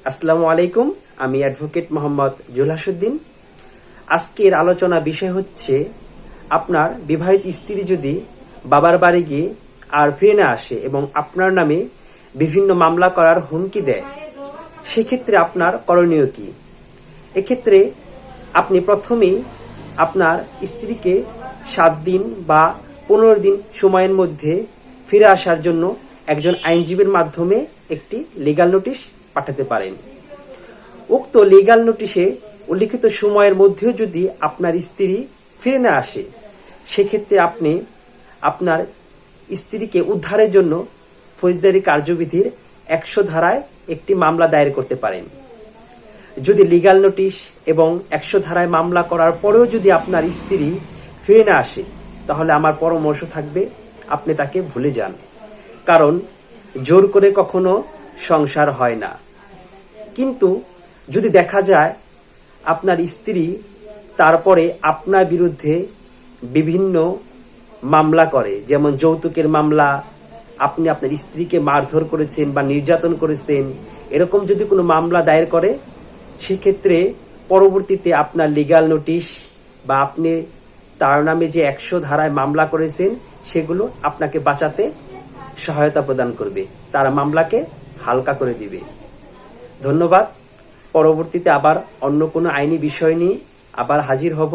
আসসালামু আলাইকুম। আমি অ্যাডভোকেট মোহাম্মদ জুলহাসউদ্দিন। আজকের আলোচনা বিষয় হচ্ছে, আপনার বিবাহিত স্ত্রী যদি বাবার বাড়ি গিয়ে আর ফিরে না আসে এবং আপনার নামে বিভিন্ন মামলা করার হুমকি দেয়, সেক্ষেত্রে আপনার করণীয় কি? এক্ষেত্রে আপনি প্রথমেই আপনার স্ত্রীকে 7 দিন বা 15 দিন সময়ের মধ্যে ফিরে আসার জন্য একজন আইনজীবীর মাধ্যমে একটি লিগ্যাল নোটিশ পাঠাতে পারেন। উক্ত লিগ্যাল নোটিশে উল্লিখিত সময়ের মধ্যেও যদি আপনার স্ত্রী ফিরে না আসে, সেক্ষেত্রে আপনি আপনার স্ত্রীকে উদ্ধারের জন্য ফৌজদারি কার্যবিধির 100 ধারায় একটি মামলা দায়ের করতে পারেন। যদি লিগ্যাল নোটিশ এবং 100 ধারায় মামলা করার পরেও যদি আপনার স্ত্রী ফিরে না আসে, তাহলে আমার পরামর্শ থাকবে আপনি তাকে ভুলে যান। কারণ জোর করে কখনো সংসার হয় না। কিন্তু যদি দেখা যায় আপনার স্ত্রী তারপরে আপনার বিরুদ্ধে বিভিন্ন মামলা করে, যেমন যৌতুকের মামলা, আপনি আপনার স্ত্রীকে মারধর করেছেন বা নির্যাতন করেছেন, এরকম যদি কোনো মামলা দায়ের করে, সেক্ষেত্রে পরবর্তীতে আপনার লিগ্যাল নোটিশ বা আপনি তার নামে যে 100 ধারায় মামলা করেছেন, সেগুলো আপনাকে বাঁচাতে সহায়তা প্রদান করবে, তার মামলাকে হালকা করে দিবে। ধন্যবাদ। পরবর্তীতে আবার অন্য কোনো আইনি বিষয় নিয়ে আবার হাজির হব।